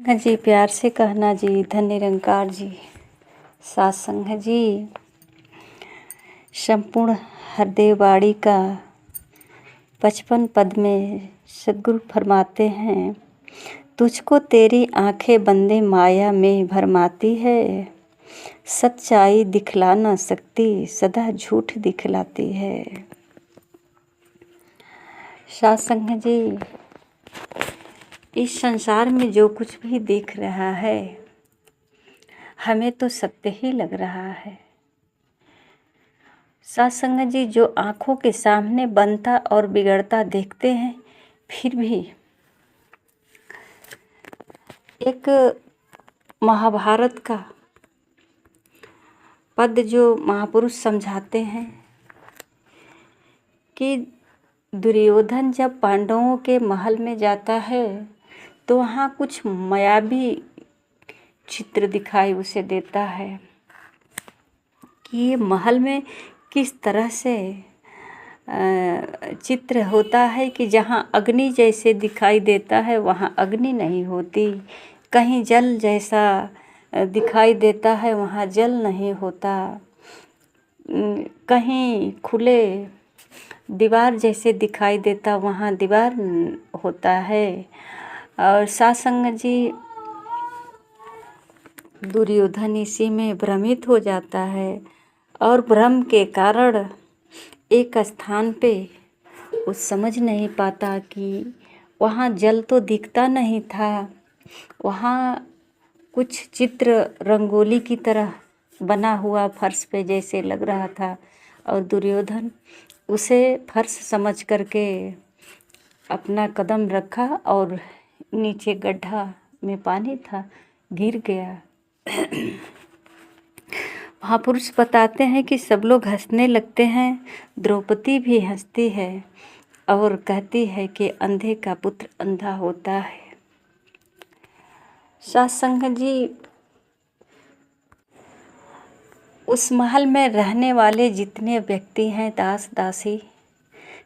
जी प्यार से कहना जी, धन निरंकार जी, सत्संग जी। संपूर्ण हृदय वाणी का 55 पद में सद्गुरु फरमाते हैं, तुझको तेरी आंखें बंदे माया में भरमाती है, सच्चाई दिखला न सकती सदा झूठ दिखलाती है। सत्संग जी, इस संसार में जो कुछ भी दिख रहा है हमें तो सत्य ही लग रहा है। सत्संग जी, जो आँखों के सामने बनता और बिगड़ता देखते हैं, फिर भी एक महाभारत का पद जो महापुरुष समझाते हैं कि दुर्योधन जब पांडवों के महल में जाता है तो वहाँ कुछ मायावी चित्र दिखाई उसे देता है कि ये महल में किस तरह से चित्र होता है कि जहाँ अग्नि जैसे दिखाई देता है वहाँ अग्नि नहीं होती, कहीं जल जैसा दिखाई देता है वहाँ जल नहीं होता, कहीं खुले दीवार जैसे दिखाई देता वहाँ दीवार होता है। और सत्संग जी, दुर्योधन इसी में भ्रमित हो जाता है और भ्रम के कारण एक स्थान पे वो समझ नहीं पाता कि वहाँ जल तो दिखता नहीं था, वहाँ कुछ चित्र रंगोली की तरह बना हुआ फर्श पे जैसे लग रहा था और दुर्योधन उसे फर्श समझ करके अपना कदम रखा और नीचे गड्ढा में पानी था, गिर गया। महापुरुष बताते हैं कि सब लोग हंसने लगते हैं, द्रौपदी भी हंसती है और कहती है कि अंधे का पुत्र अंधा होता है। सत्संग जी, उस महल में रहने वाले जितने व्यक्ति हैं दास दासी,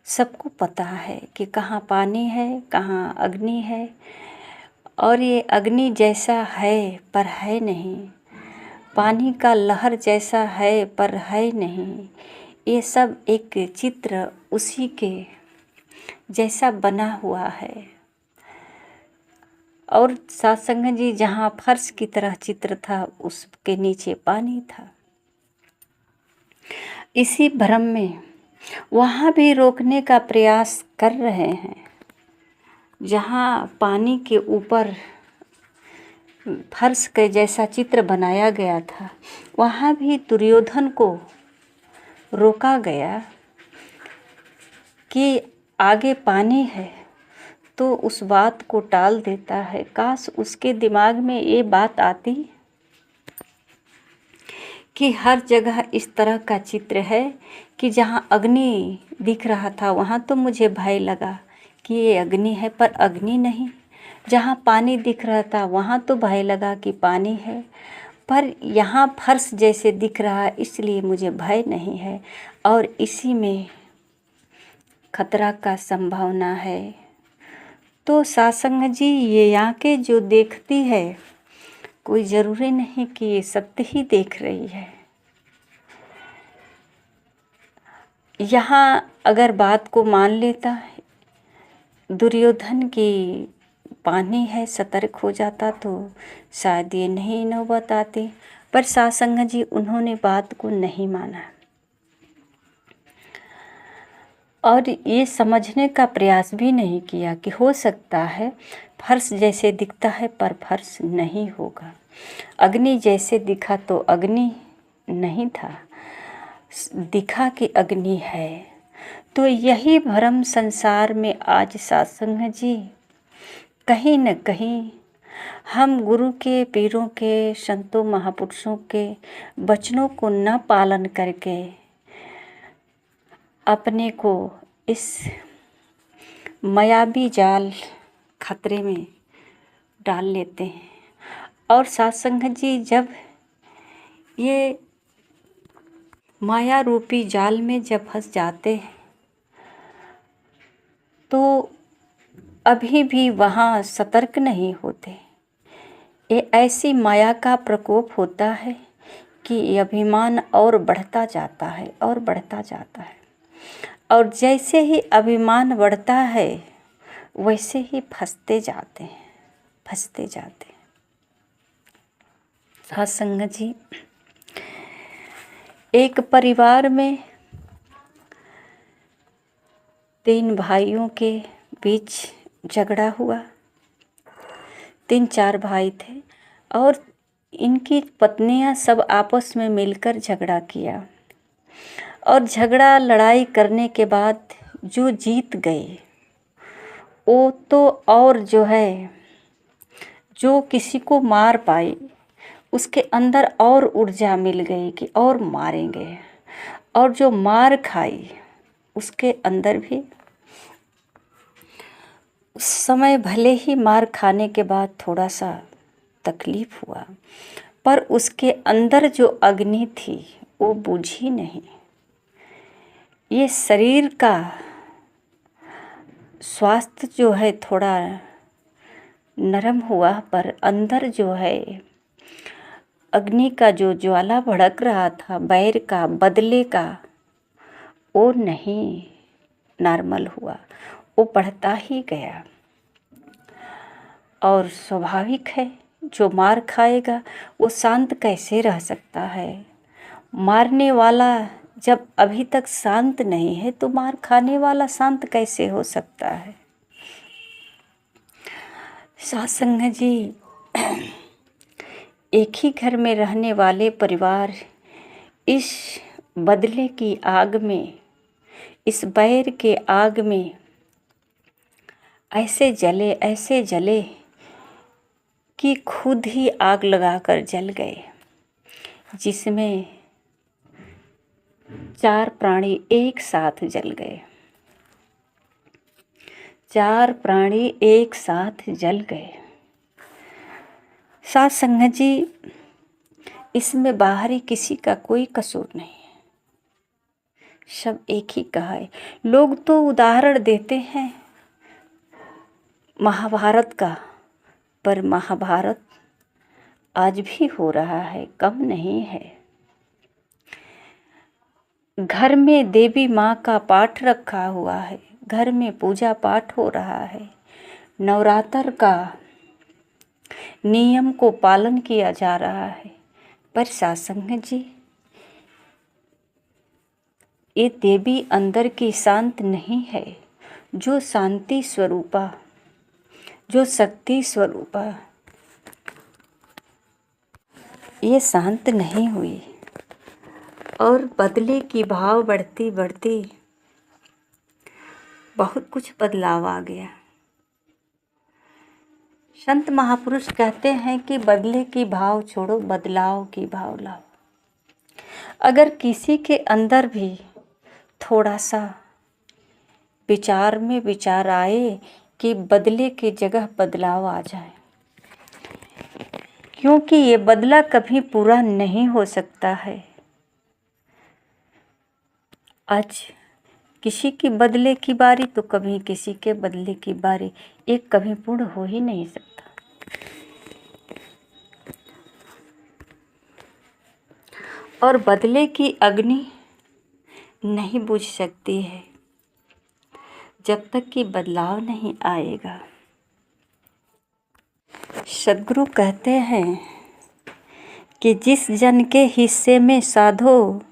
सबको पता है कि कहाँ पानी है कहाँ अग्नि है, और ये अग्नि जैसा है पर है नहीं, पानी का लहर जैसा है पर है नहीं, ये सब एक चित्र उसी के जैसा बना हुआ है। और सत्संग जी, जहाँ फर्श की तरह चित्र था उसके नीचे पानी था। इसी भ्रम में वहाँ भी रोकने का प्रयास कर रहे हैं। जहाँ पानी के ऊपर फर्श के जैसा चित्र बनाया गया था वहाँ भी दुर्योधन को रोका गया कि आगे पानी है, तो उस बात को टाल देता है। काश उसके दिमाग में ये बात आती कि हर जगह इस तरह का चित्र है कि जहाँ अग्नि दिख रहा था वहाँ तो मुझे भय लगा कि ये अग्नि है पर अग्नि नहीं, जहाँ पानी दिख रहा था वहाँ तो भय लगा कि पानी है, पर यहाँ फर्श जैसे दिख रहा है इसलिए मुझे भय नहीं है, और इसी में खतरा का संभावना है। तो सत्संग जी, ये आँखें जो देखती है कोई ज़रूरी नहीं कि ये सत्य ही देख रही है। यहाँ अगर बात को मान लेता दुर्योधन की पानी है सतर्क हो जाता तो शायद ये नहीं नौबत आती, पर सत्संग जी उन्होंने बात को नहीं माना और ये समझने का प्रयास भी नहीं किया कि हो सकता है फर्श जैसे दिखता है पर फर्श नहीं होगा, अग्नि जैसे दिखा तो अग्नि नहीं था, दिखा कि अग्नि है। तो यही भ्रम संसार में आज सत्संग जी कहीं न कहीं हम गुरु के, पीरों के, संतों महापुरुषों के वचनों को न पालन करके अपने को इस मायावी जाल खतरे में डाल लेते हैं। और सत्संग जी, जब ये माया रूपी जाल में जब फंस जाते हैं तो अभी भी वहाँ सतर्क नहीं होते ये ऐसी माया का प्रकोप होता है कि ये अभिमान और बढ़ता जाता है और बढ़ता जाता है, और जैसे ही अभिमान बढ़ता है वैसे ही फंसते जाते हैं, फंसते जाते हैं। साथ संगत जी, एक परिवार में 3 भाइयों के बीच झगड़ा हुआ। 3-4 भाई थे और इनकी पत्नियां सब आपस में मिलकर झगड़ा किया, और झगड़ा लड़ाई करने के बाद जो जीत गए वो तो और जो है, जो किसी को मार पाए उसके अंदर और ऊर्जा मिल गई कि और मारेंगे, और जो मार खाई उसके अंदर भी उस समय भले ही मार खाने के बाद थोड़ा सा तकलीफ हुआ, पर उसके अंदर जो अग्नि थी वो बुझी नहीं। ये शरीर का स्वास्थ्य जो है थोड़ा नरम हुआ, पर अंदर जो है अग्नि का जो ज्वाला भड़क रहा था, बैर का, बदले का, वो नहीं नॉर्मल हुआ, वो बढ़ता ही गया। और स्वाभाविक है, जो मार खाएगा वो शांत कैसे रह सकता है? मारने वाला जब अभी तक शांत नहीं है तो मार खाने वाला शांत कैसे हो सकता है? सत्संग जी, एक ही घर में रहने वाले परिवार इस बदले की आग में, इस बैर के आग में ऐसे जले कि खुद ही आग लगाकर जल गए, जिसमें 4 प्राणी एक साथ जल गए। 4 प्राणी एक साथ जल गए। साथ संगत जी, इसमें बाहरी किसी का कोई कसूर नहीं है, सब एक ही का है। लोग तो उदाहरण देते हैं महाभारत का, पर महाभारत आज भी हो रहा है, कम नहीं है। घर में देवी माँ का पाठ रखा हुआ है, घर में पूजा पाठ हो रहा है, नवरात्र का नियम को पालन किया जा रहा है, पर सत्संग जी, ये देवी अंदर की शांत नहीं है। जो शांति स्वरूपा, जो शक्ति स्वरूपा, ये शांत नहीं हुई, और बदले की भाव बढ़ती बढ़ती बहुत कुछ बदलाव आ गया। संत महापुरुष कहते हैं कि बदले की भाव छोड़ो, बदलाव की भाव लाओ। अगर किसी के अंदर भी थोड़ा सा विचार में विचार आए कि बदले की जगह बदलाव आ जाए, क्योंकि ये बदला कभी पूरा नहीं हो सकता है। आज किसी की बदले की बारी तो कभी किसी के बदले की बारी, एक कभी पूर्ण हो ही नहीं सकता। और बदले की अग्नि नहीं बुझ सकती है जब तक कि बदलाव नहीं आएगा। सद्गुरु कहते हैं कि जिस जन के हिस्से में साधो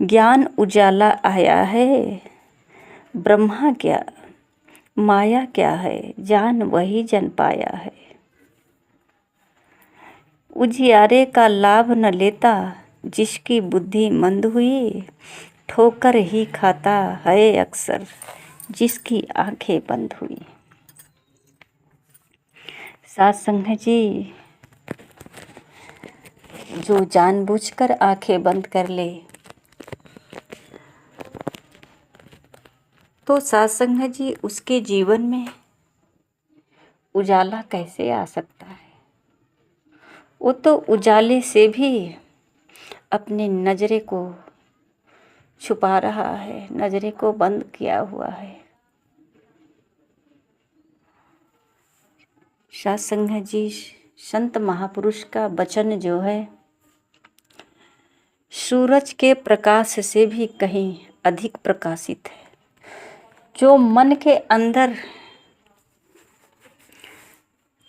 ज्ञान उजाला आया है, ब्रह्मा क्या माया क्या है, जान वही जन पाया है। उजियारे का लाभ न लेता जिसकी बुद्धि मंद हुई, ठोकर ही खाता है अक्सर जिसकी आंखें बंद हुई। सत्संग जी, जो जानबूझकर आंखें बंद कर ले तो सत्संग जी उसके जीवन में उजाला कैसे आ सकता है? वो तो उजाले से भी अपनी नजरे को छुपा रहा है, नजरे को बंद किया हुआ है। सत्संग जी, संत महापुरुष का वचन जो है सूरज के प्रकाश से भी कहीं अधिक प्रकाशित है। जो मन के अंदर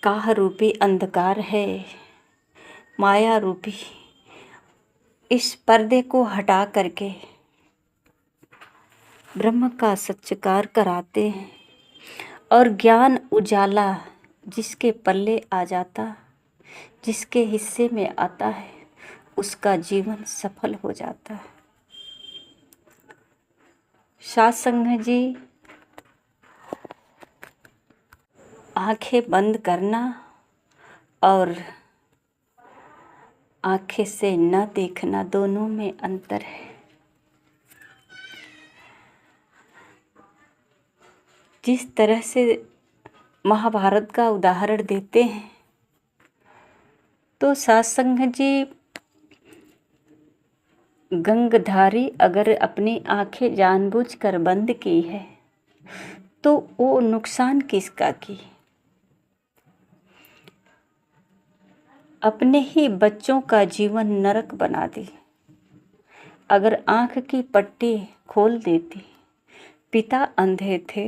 काह रूपी अंधकार है, माया रूपी, इस पर्दे को हटा करके ब्रह्म का सत्कार कराते हैं और ज्ञान उजाला जिसके पल्ले आ जाता, जिसके हिस्से में आता है, उसका जीवन सफल हो जाता है। साध संगत जी, आंखें बंद करना और आंखें से न देखना, दोनों में अंतर है। जिस तरह से महाभारत का उदाहरण देते हैं, तो साध संगत जी, गंगधारी अगर अपनी आंखें जानबूझकर बंद की है तो वो नुकसान किसका की? अपने ही बच्चों का जीवन नरक बना दी। अगर आँख की पट्टी खोल देती, पिता अंधे थे,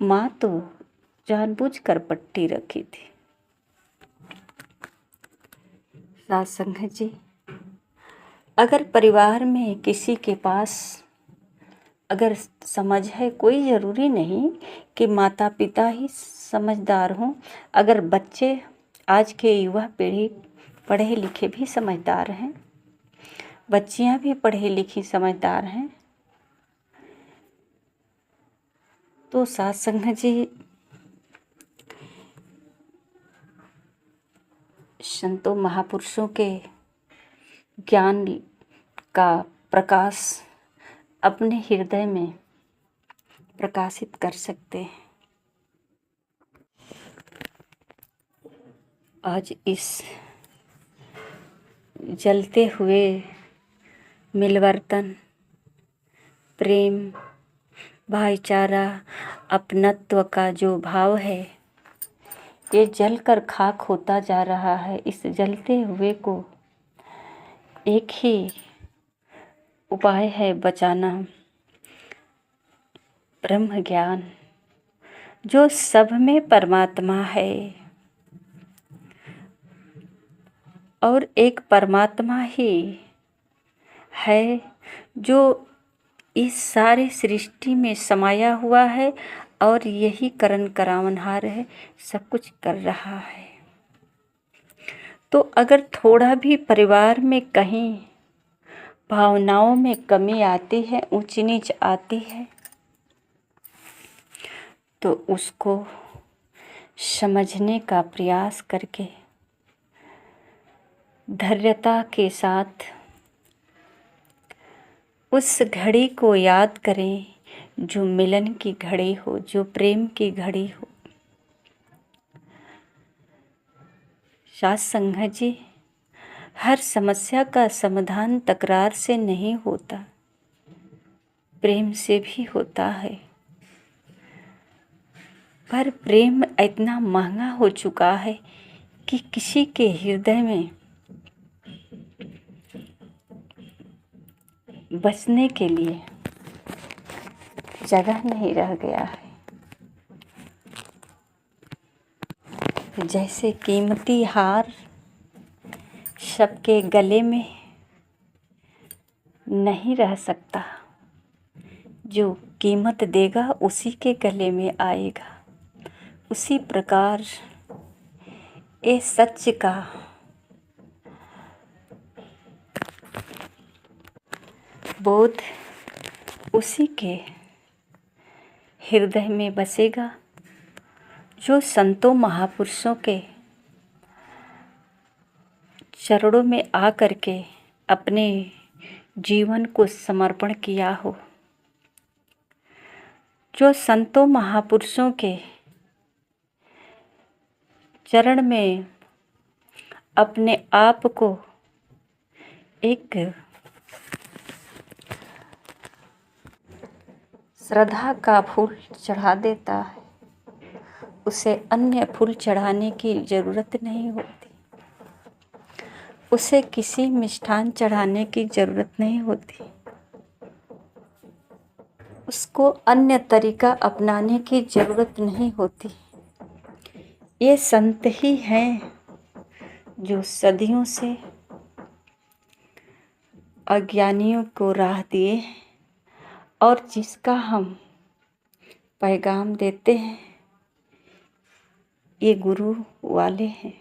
माँ तो जानबूझकर पट्टी रखी थी। साध संगत जी, अगर परिवार में किसी के पास अगर समझ है, कोई ज़रूरी नहीं कि माता पिता ही समझदार हों। अगर बच्चे, आज के युवा पीढ़ी पढ़े लिखे भी समझदार हैं, बच्चियां भी पढ़ी लिखी समझदार हैं, तो साध संगत जी, संतों महापुरुषों के ज्ञान का प्रकाश अपने हृदय में प्रकाशित कर सकते हैं। आज इस जलते हुए मिलवर्तन, प्रेम, भाईचारा, अपनत्व का जो भाव है, ये जलकर खाक होता जा रहा है। इस जलते हुए को एक ही उपाय है बचाना, ब्रह्म ज्ञान, जो सब में परमात्मा है और एक परमात्मा ही है जो इस सारे सृष्टि में समाया हुआ है और यही करण करावनहार है, सब कुछ कर रहा है। तो अगर थोड़ा भी परिवार में कहीं भावनाओं में कमी आती है, ऊंच नीच आती है, तो उसको समझने का प्रयास करके धैर्यता के साथ उस घड़ी को याद करें जो मिलन की घड़ी हो, जो प्रेम की घड़ी हो। साध संगत जी, हर समस्या का समाधान तकरार से नहीं होता, प्रेम से भी होता है। पर प्रेम इतना महंगा हो चुका है कि किसी के हृदय में बचने के लिए जगह नहीं रह गया है। जैसे कीमती हार सबके गले में नहीं रह सकता, जो कीमत देगा उसी के गले में आएगा। उसी प्रकार ये सत्य का बोध उसी के हृदय में बसेगा जो संतों महापुरुषों के चरणों में आ करके अपने जीवन को समर्पण किया हो, जो संतों महापुरुषों के चरण में अपने आप को एक श्रद्धा का फूल चढ़ा देता है, उसे अन्य फूल चढ़ाने की ज़रूरत नहीं होती, उसे किसी मिष्ठान चढ़ाने की ज़रूरत नहीं होती, उसको अन्य तरीका अपनाने की ज़रूरत नहीं होती। ये संत ही हैं जो सदियों से अज्ञानियों को राह दिए और जिसका हम पैगाम देते हैं। ये गुरु वाले हैं,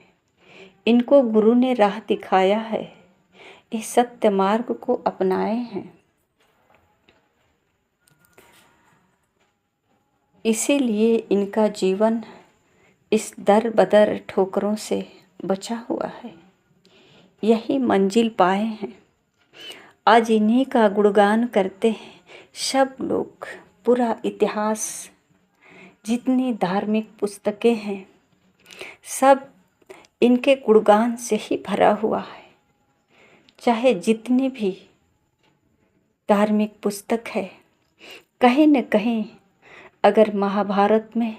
इनको गुरु ने राह दिखाया है, इस सत्य मार्ग को अपनाए हैं। इसीलिए इनका जीवन इस दर बदर ठोकरों से बचा हुआ है, यही मंजिल पाए हैं। आज इन्हीं का गुणगान करते हैं सब लोग। पूरा इतिहास, जितनी धार्मिक पुस्तकें हैं, सब इनके गुणगान से ही भरा हुआ है। चाहे जितनी भी धार्मिक पुस्तक है, कहीं न कहीं अगर महाभारत में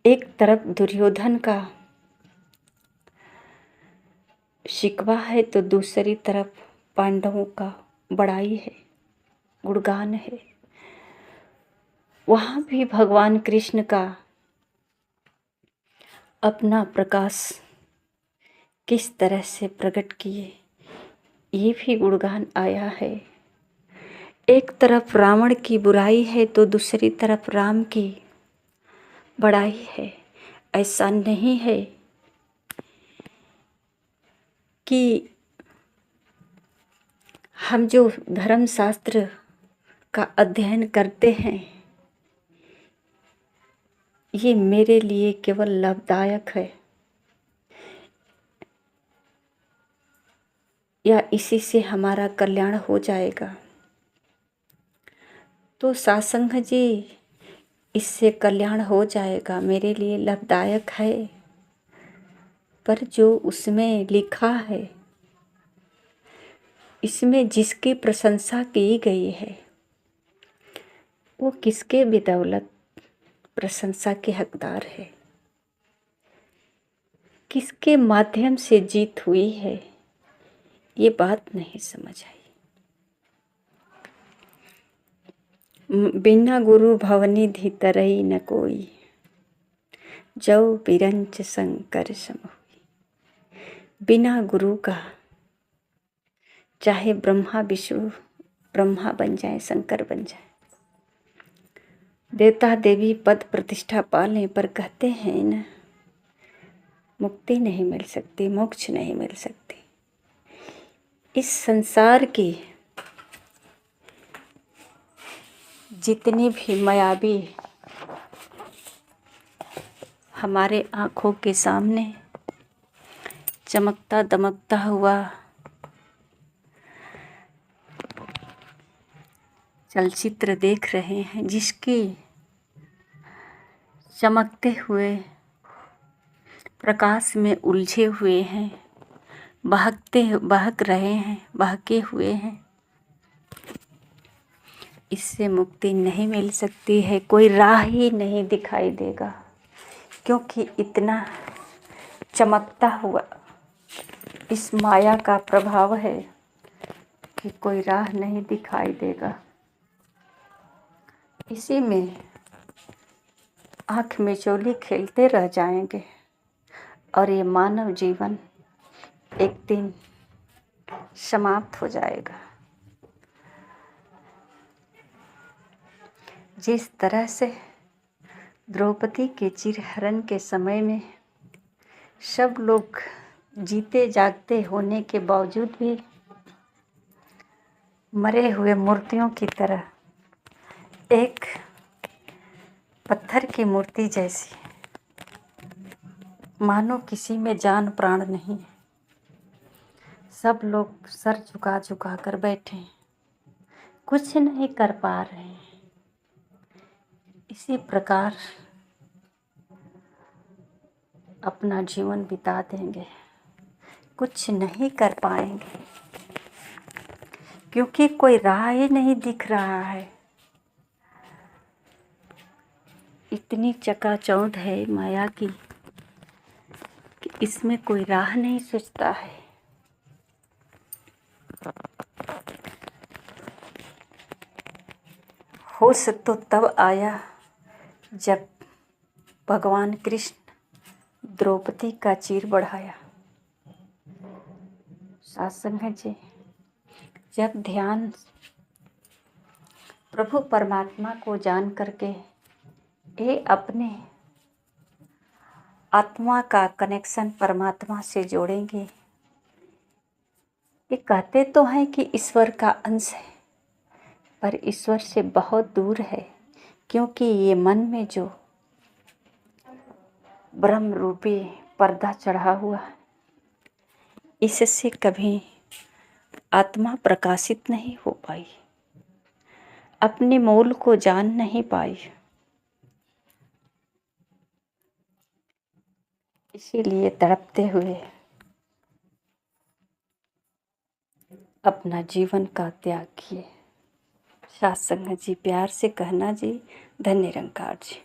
एक तरफ दुर्योधन का शिकवा है तो दूसरी तरफ पांडवों का बड़ाई है, गुणगान है। वहाँ भी भगवान कृष्ण का अपना प्रकाश किस तरह से प्रकट किए, ये भी गुणगान आया है। एक तरफ रावण की बुराई है तो दूसरी तरफ राम की बड़ाई है। ऐसा नहीं है कि हम जो धर्म शास्त्र का अध्ययन करते हैं ये मेरे लिए केवल लाभदायक है या इसी से हमारा कल्याण हो जाएगा, तो सत्संग जी इससे कल्याण हो जाएगा, मेरे लिए लाभदायक है। पर जो उसमें लिखा है, इसमें जिसकी प्रशंसा की गई है, वो किसके बदौलत प्रशंसा के हकदार है, किसके माध्यम से जीत हुई है, ये बात नहीं समझ आई। बिना गुरु भवनि धितरई न कोई, जौ बिरंच शंकर सम हुई। बिना गुरु का चाहे ब्रह्मा विष्णु ब्रह्मा बन जाए, शंकर बन जाए, देवता देवी पद प्रतिष्ठा पालें, पर कहते हैं न मुक्ति नहीं मिल सकती, मोक्ष नहीं मिल सकती। इस संसार की जितनी भी मायावी हमारे आँखों के सामने चमकता दमकता हुआ चलचित्र देख रहे हैं, जिसकी चमकते हुए प्रकाश में उलझे हुए हैं, बहक रहे हैं, बहके हुए हैं, इससे मुक्ति नहीं मिल सकती है। कोई राह ही नहीं दिखाई देगा, क्योंकि इतना चमकता हुआ इस माया का प्रभाव है कि कोई राह नहीं दिखाई देगा। इसी में आँख मिचौली खेलते रह जाएंगे और ये मानव जीवन एक दिन समाप्त हो जाएगा। जिस तरह से द्रौपदी के चिरहरण के समय में सब लोग जीते जागते होने के बावजूद भी मरे हुए मूर्तियों की तरह, एक पत्थर की मूर्ति जैसी, मानो किसी में जान प्राण नहीं, सब लोग सर झुका झुका कर बैठे, कुछ नहीं कर पा रहे हैं। इसी प्रकार अपना जीवन बिता देंगे, कुछ नहीं कर पाएंगे, क्योंकि कोई राह ही नहीं दिख रहा है। इतनी चकाचौंध है माया की कि इसमें कोई राह नहीं सोचता है। होश तो तब आया जब भगवान कृष्ण द्रौपदी का चीर बढ़ाया। साथ संगत जी, जब ध्यान प्रभु परमात्मा को जान करके ये अपने आत्मा का कनेक्शन परमात्मा से जोड़ेंगे। ये कहते तो हैं कि ईश्वर का अंश है, पर ईश्वर से बहुत दूर है, क्योंकि ये मन में जो ब्रह्म रूपी पर्दा चढ़ा हुआ है, इससे कभी आत्मा प्रकाशित नहीं हो पाई, अपने मूल को जान नहीं पाई। इसीलिए तड़पते हुए अपना जीवन का त्याग किए। साथ संगत जी, प्यार से कहना जी, धन्य निरंकार जी।